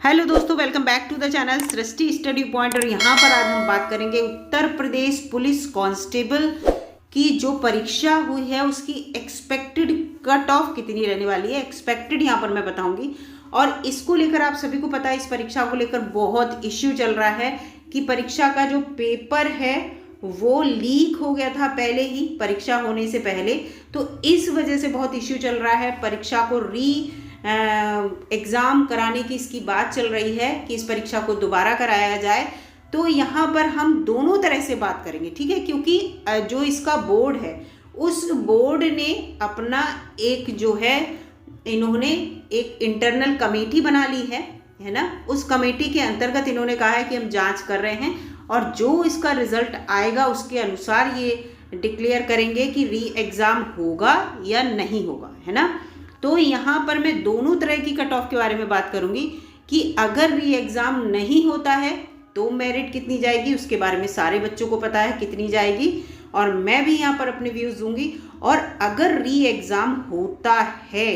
Hello दोस्तों, welcome back to the channel Srishti study point. और यहाँ पर आज हम बात करेंगे उत्तर प्रदेश पुलिस कांस्टेबल की जो परीक्षा हुई है उसकी एक्सपेक्टेड कट ऑफ कितनी रहने वाली है। एक्सपेक्टेड यहाँ पर मैं बताऊंगी। और इसको लेकर आप सभी को पता है, इस परीक्षा को लेकर बहुत इश्यू चल रहा है कि परीक्षा का जो पेपर है वो लीक हो गया था पहले ही, परीक्षा होने से पहले। तो इस वजह से बहुत इश्यू चल रहा है। परीक्षा को एग्ज़ाम कराने की इसकी बात चल रही है कि इस परीक्षा को दोबारा कराया जाए। तो यहाँ पर हम दोनों तरह से बात करेंगे, ठीक है, क्योंकि जो इसका बोर्ड है उस बोर्ड ने अपना एक जो है, इन्होंने एक इंटरनल कमेटी बना ली है ना। उस कमेटी के अंतर्गत इन्होंने कहा है कि हम जांच कर रहे हैं और जो इसका रिजल्ट आएगा उसके अनुसार ये डिक्लेयर करेंगे कि री एग्ज़ाम होगा या नहीं होगा, है ना। तो यहाँ पर मैं दोनों तरह की कट ऑफ के बारे में बात करूँगी कि अगर री एग्ज़ाम नहीं होता है तो मेरिट कितनी जाएगी, उसके बारे में सारे बच्चों को पता है कितनी जाएगी, और मैं भी यहाँ पर अपने व्यूज़ दूंगी। और अगर री एग्ज़ाम होता है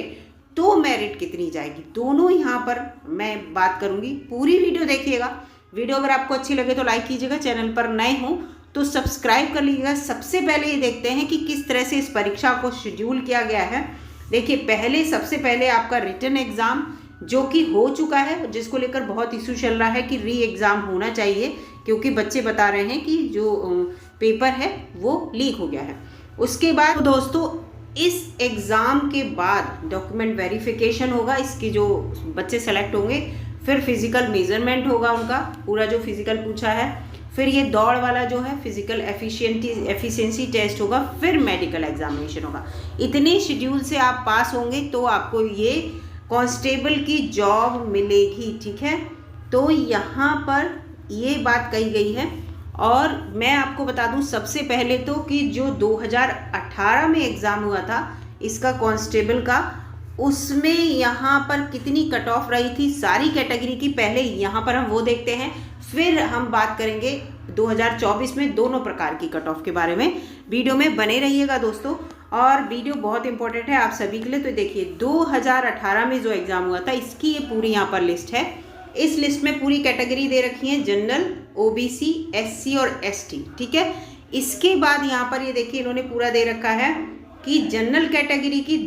तो मेरिट कितनी जाएगी, दोनों यहाँ पर मैं बात करूँगी। पूरी वीडियो देखिएगा। वीडियो अगर आपको अच्छी लगे तो लाइक कीजिएगा, चैनल पर नए हो तो सब्सक्राइब कर लीजिएगा। सबसे पहले ये देखते हैं कि किस तरह से इस परीक्षा को शेड्यूल किया गया है। देखिए, सबसे पहले आपका रिटन एग्ज़ाम जो कि हो चुका है, जिसको लेकर बहुत इशू चल रहा है कि री एग्ज़ाम होना चाहिए, क्योंकि बच्चे बता रहे हैं कि जो पेपर है वो लीक हो गया है। उसके बाद तो दोस्तों, इस एग्ज़ाम के बाद डॉक्यूमेंट वेरिफिकेशन होगा, इसके जो बच्चे सेलेक्ट होंगे, फिर फिज़िकल मेजरमेंट होगा उनका पूरा जो फिज़िकल पूछा है, फिर ये दौड़ वाला जो है फिजिकल एफिशिएंसी टेस्ट होगा, फिर मेडिकल एग्जामिनेशन होगा। इतने शेड्यूल से आप पास होंगे तो आपको ये कांस्टेबल की जॉब मिलेगी, ठीक है। तो यहाँ पर ये बात कही गई है। और मैं आपको बता दूं सबसे पहले तो कि जो 2018 में एग्ज़ाम हुआ था इसका कांस्टेबल का, उसमें यहाँ पर कितनी कट ऑफ रही थी सारी कैटेगरी की, पहले यहाँ पर हम वो देखते हैं, फिर हम बात करेंगे 2024 में दोनों प्रकार की कट ऑफ के बारे में। वीडियो में बने रहिएगा दोस्तों, और वीडियो बहुत इंपॉर्टेंट है आप सभी के लिए। तो देखिए, 2018 में जो एग्ज़ाम हुआ था इसकी ये पूरी यहाँ पर लिस्ट है। इस लिस्ट में पूरी कैटेगरी दे रखी है, जनरल, ओबीसी, एससी और एसटी, ठीक है। इसके बाद यहाँ पर ये देखिए इन्होंने पूरा दे रखा है कि जनरल कैटेगरी की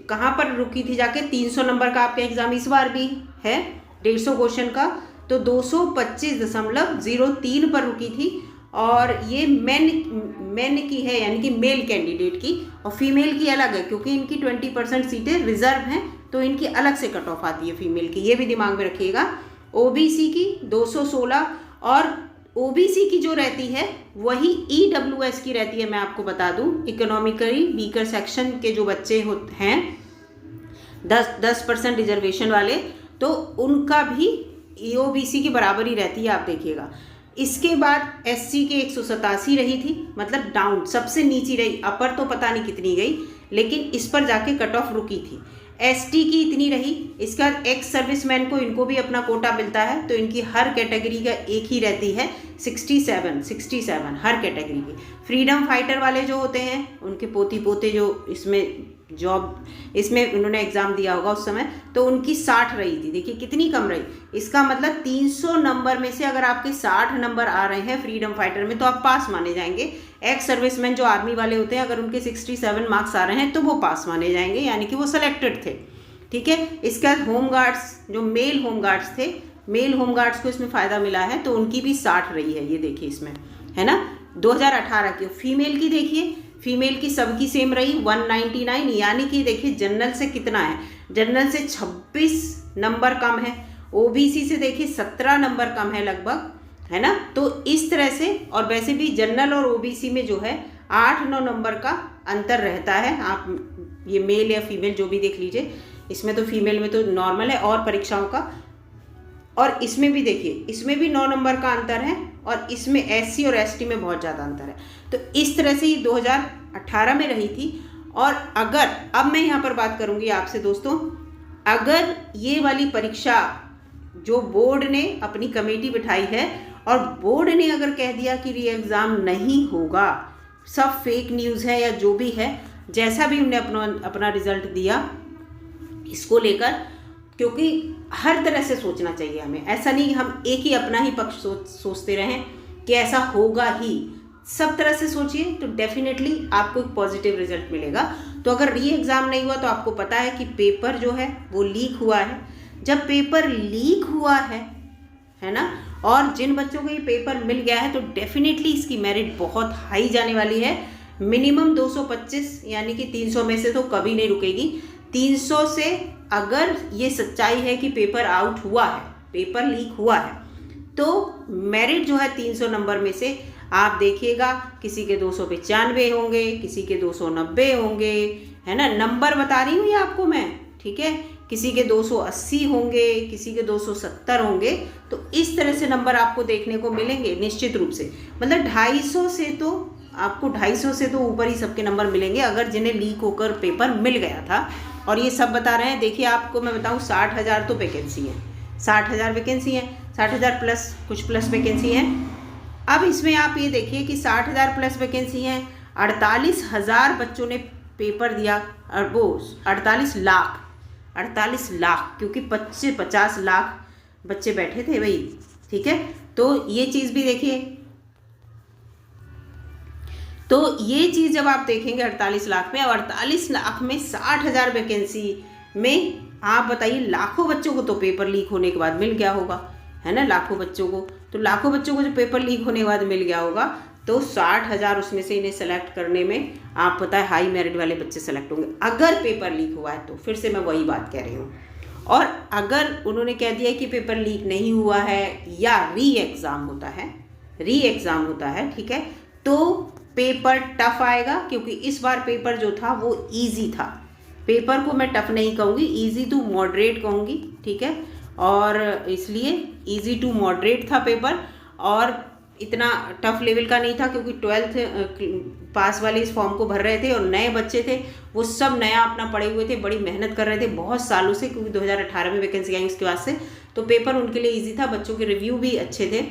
कहाँ पर रुकी थी जाके, 300 नंबर का आपका एग्ज़ाम इस बार भी है, 150 क्वेश्चन का, तो 225.03 पर रुकी थी। और ये मेन की है, यानी कि मेल कैंडिडेट की, और फीमेल की अलग है क्योंकि इनकी 20% सीटें रिजर्व हैं, तो इनकी अलग से कट ऑफ आती है फीमेल की, ये भी दिमाग में रखिएगा। ओबीसी की 216, और ओबीसी की जो रहती है वही ईडब्ल्यूएस की रहती है। मैं आपको बता दूं, इकोनॉमिकली वीकर सेक्शन के जो बच्चे होते हैं 10% रिजर्वेशन वाले, तो उनका भी ओबीसी की बराबर ही रहती है, आप देखिएगा। इसके बाद एससी के 187 रही थी, मतलब डाउन सबसे नीची रही, अपर तो पता नहीं कितनी गई, लेकिन इस पर जाके कट ऑफ रुकी थी। एसटी की इतनी रही। इसका एक्स सर्विसमैन को, इनको भी अपना कोटा मिलता है, तो इनकी हर कैटेगरी का एक ही रहती है, 67 हर कैटेगरी की। फ्रीडम फाइटर वाले जो होते हैं उनके पोती पोते जो इसमें जॉब, इसमें उन्होंने एग्ज़ाम दिया होगा उस समय, तो उनकी 60 रही थी। देखिए कितनी कम रही। इसका मतलब 300 नंबर में से अगर आपके 60 नंबर आ रहे हैं फ्रीडम फाइटर में तो आप पास माने जाएंगे। एक्स सर्विसमैन जो आर्मी वाले होते हैं, अगर उनके 67 मार्क्स आ रहे हैं तो वो पास माने जाएंगे, यानी कि वो सेलेक्टेड थे, ठीक है। इसके बाद होमगार्ड्स, जो मेल होमगार्ड्स थे, मेल होमगार्ड्स को इसमें फ़ायदा मिला है, तो उनकी भी 60 रही है, ये देखिए इसमें, है ना, 2018 की। फीमेल की देखिए, फीमेल की सबकी सेम रही 199, यानी कि देखिए जनरल से कितना है, जनरल से 26 नंबर कम है, ओबीसी से देखिए 17 नंबर कम है लगभग, है ना। तो इस तरह से, और वैसे भी जनरल और ओबीसी में जो है 8-9 नंबर का अंतर रहता है। आप ये मेल या फीमेल जो भी देख लीजिए, इसमें तो फीमेल में तो नॉर्मल है और परीक्षाओं का, और इसमें भी देखिए, इसमें भी 9 नंबर का अंतर है, और इसमें एससी और एसटी में बहुत ज़्यादा अंतर है। तो इस तरह से ये 2018 में रही थी। और अगर अब मैं यहाँ पर बात करूँगी आपसे दोस्तों, अगर ये वाली परीक्षा जो बोर्ड ने अपनी कमेटी बिठाई है और बोर्ड ने अगर कह दिया कि री एग्ज़ाम नहीं होगा, सब फेक न्यूज़ है या जो भी है, जैसा भी उन्होंने अपना रिजल्ट दिया इसको लेकर, क्योंकि हर तरह से सोचना चाहिए हमें। ऐसा नहीं कि हम एक ही अपना ही पक्ष सोचते रहें कि ऐसा होगा ही। सब तरह से सोचिए तो डेफिनेटली आपको एक पॉजिटिव रिजल्ट मिलेगा। तो अगर री एग्ज़ाम नहीं हुआ तो आपको पता है कि पेपर जो है वो लीक हुआ है। जब पेपर लीक हुआ है ना, और जिन बच्चों को ये पेपर मिल गया है तो डेफिनेटली इसकी मेरिट बहुत हाई जाने वाली है। मिनिमम 225 यानी कि 300 में से तो कभी नहीं रुकेगी। 300 से अगर ये सच्चाई है कि पेपर आउट हुआ है, पेपर लीक हुआ है, तो मेरिट जो है 300 नंबर में से आप देखिएगा किसी के 295 होंगे, किसी के 290 होंगे, है ना, नंबर बता रही हूँ ये आपको मैं, ठीक है। किसी के 280 होंगे, किसी के 270 होंगे। तो इस तरह से नंबर आपको देखने को मिलेंगे निश्चित रूप से। मतलब 250 से तो आपको 250 से तो ऊपर ही सबके नंबर मिलेंगे अगर जिन्हें लीक होकर पेपर मिल गया था। और ये सब बता रहे हैं, देखिए आपको मैं बताऊँ 60,000 तो वैकेंसी है, 60,000 वैकेंसी है, 60,000 प्लस कुछ प्लस वैकेंसी है। अब इसमें आप ये देखिए कि 60,000 प्लस वैकेंसी है, 48,000 बच्चों ने पेपर दिया, और वो 48 लाख क्योंकि 50 लाख बच्चे बैठे थे भाई, ठीक है। तो ये चीज़ भी देखिए। तो ये चीज़ जब आप देखेंगे 48 लाख में, और 48 लाख में 60,000 वैकेंसी में आप बताइए लाखों बच्चों को तो पेपर लीक होने के बाद मिल गया होगा, है ना, लाखों बच्चों को। तो लाखों बच्चों को जो पेपर लीक होने के बाद मिल गया होगा तो 60,000 उसमें से इन्हें सेलेक्ट करने में आप पता है हाई मेरिट वाले बच्चे सेलेक्ट होंगे अगर पेपर लीक हुआ है तो। फिर से मैं वही बात कह रही हूँ। और अगर उन्होंने कह दिया कि पेपर लीक नहीं हुआ है या री एग्ज़ाम होता है, ठीक है, तो पेपर टफ आएगा। क्योंकि इस बार पेपर जो था वो ईजी था। पेपर को मैं टफ नहीं कहूँगी, ईजी टू मॉडरेट कहूँगी, ठीक है। और इसलिए इजी टू मॉडरेट था पेपर, और इतना टफ लेवल का नहीं था क्योंकि 12th पास वाले इस फॉर्म को भर रहे थे और नए बच्चे थे, वो सब नया अपना पढ़े हुए थे, बड़ी मेहनत कर रहे थे बहुत सालों से, क्योंकि 2018 में वैकेंसी आई उसके बाद से। तो पेपर उनके लिए ईजी था, बच्चों के रिव्यू भी अच्छे थे।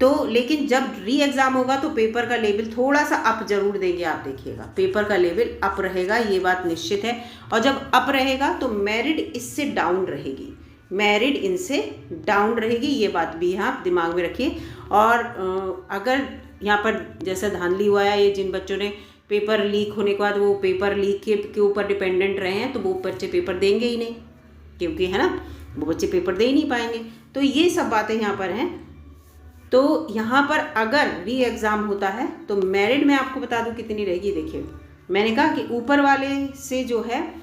तो लेकिन जब री एग्ज़ाम होगा तो पेपर का लेवल थोड़ा सा अप जरूर देंगे, आप देखिएगा पेपर का लेवल अप रहेगा, ये बात निश्चित है। और जब अप रहेगा तो मेरिट इससे डाउन रहेगी, मेरिट इनसे डाउन रहेगी, ये बात भी आप दिमाग में रखिए। और अगर यहाँ पर जैसा धांधली हुआ है, ये जिन बच्चों ने पेपर लीक होने के बाद वो पेपर लीक के ऊपर डिपेंडेंट रहे हैं तो वो बच्चे पेपर देंगे ही नहीं, क्योंकि है ना, वो बच्चे पेपर दे ही नहीं पाएंगे। तो ये सब बातें यहाँ पर हैं। तो यहाँ पर अगर री एग्ज़ाम होता है तो मेरिट मैं आपको बता दूँ कितनी रहेगी। देखिए मैंने कहा कि ऊपर वाले से जो है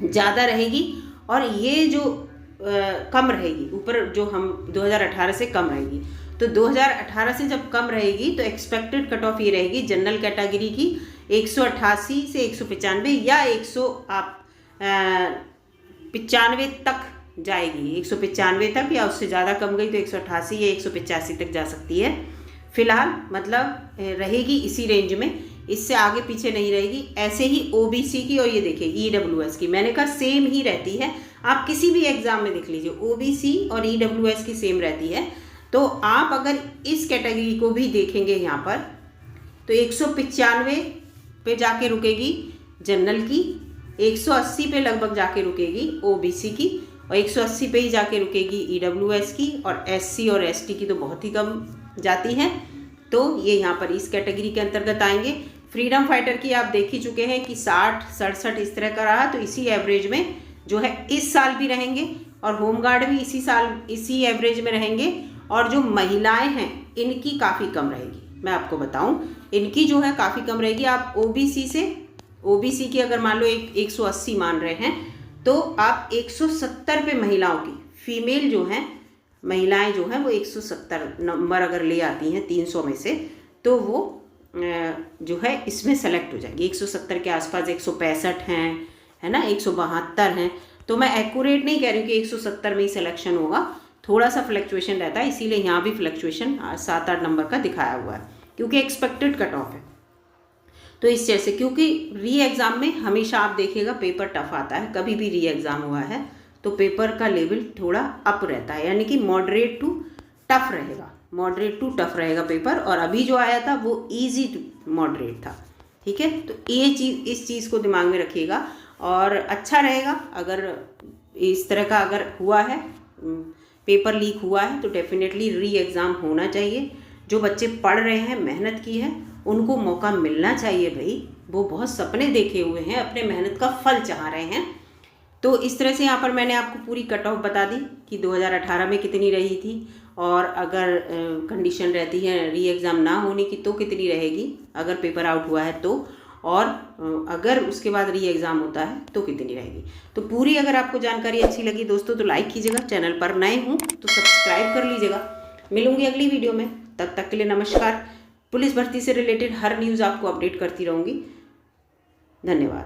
ज़्यादा रहेगी और ये जो कम रहेगी, ऊपर जो हम 2018 से कम रहेगी। तो 2018 से जब कम रहेगी तो एक्सपेक्टेड कट ऑफ ये रहेगी जनरल कैटेगरी की 188 से 195 या 195 तक जाएगी, 195 तक, या उससे ज़्यादा कम गई तो 188 या 185 तक जा सकती है। फिलहाल मतलब रहेगी इसी रेंज में, इससे आगे पीछे नहीं रहेगी। ऐसे ही ओबीसी की, और ये देखिए ईडब्ल्यूएस की, मैंने कहा सेम ही रहती है, आप किसी भी एग्जाम में देख लीजिए ओबीसी और ईडब्ल्यूएस की सेम रहती है। तो आप अगर इस कैटेगरी को भी देखेंगे यहाँ पर तो 195 पे जाके रुकेगी जनरल की, 180 पे लगभग जाके रुकेगी ओबीसी की, और 180 पे ही जाके रुकेगी ईडब्ल्यूएस की, और एससी और एसटी की तो बहुत ही कम जाती हैं। तो ये यहाँ पर इस कैटेगरी के अंतर्गत आएंगे। फ्रीडम फाइटर की आप देख ही चुके हैं कि 60-67 इस तरह का रहा, तो इसी एवरेज में जो है इस साल भी रहेंगे, और होमगार्ड भी इसी साल इसी एवरेज में रहेंगे। और जो महिलाएं हैं इनकी काफ़ी कम रहेगी, मैं आपको बताऊं, इनकी जो है काफ़ी कम रहेगी। आप ओबीसी की अगर मान लो 180 मान रहे हैं तो आप 170 पे महिलाओं की, फीमेल जो हैं महिलाएं जो हैं वो 170 नंबर अगर ले आती हैं 300 में से, तो वो जो है इसमें सेलेक्ट हो जाएंगी। 170 के आसपास 165 हैं, है ना, 172 हैं। तो मैं एक्यूरेट नहीं कह रही हूँ कि 170 में ही सिलेक्शन होगा, थोड़ा सा फ्लक्चुएशन रहता है, इसीलिए यहाँ भी फ्लक्चुएशन 7-8 नंबर का दिखाया हुआ है, क्योंकि एक्सपेक्टेड कट ऑफ है। तो इस जैसे, क्योंकि री एग्ज़ाम में हमेशा आप देखिएगा पेपर टफ आता है, कभी भी री एग्ज़ाम हुआ है तो पेपर का लेवल थोड़ा अप रहता है, यानी कि मॉडरेट टू टफ रहेगा पेपर। और अभी जो आया था वो इजी टू मॉडरेट था, ठीक है। तो ये चीज़, इस चीज़ को दिमाग में रखिएगा, और अच्छा रहेगा अगर इस तरह का अगर हुआ है, पेपर लीक हुआ है, तो डेफिनेटली री एग्ज़ाम होना चाहिए। जो बच्चे पढ़ रहे हैं, मेहनत की है, उनको मौका मिलना चाहिए भाई। वो बहुत सपने देखे हुए हैं, अपने मेहनत का फल चाह रहे हैं। तो इस तरह से यहाँ पर मैंने आपको पूरी कट ऑफ बता दी कि 2018 में कितनी रही थी, और अगर कंडीशन रहती है री एग्ज़ाम ना होने की तो कितनी रहेगी, अगर पेपर आउट हुआ है तो, और अगर उसके बाद री एग्ज़ाम होता है तो कितनी रहेगी। तो पूरी अगर आपको जानकारी अच्छी लगी दोस्तों तो लाइक कीजिएगा, चैनल पर नए हों तो सब्सक्राइब कर लीजिएगा। मिलूंगी अगली वीडियो में, तब तक के लिए नमस्कार। पुलिस भर्ती से रिलेटेड हर न्यूज़ आपको अपडेट करती रहूँगी। धन्यवाद।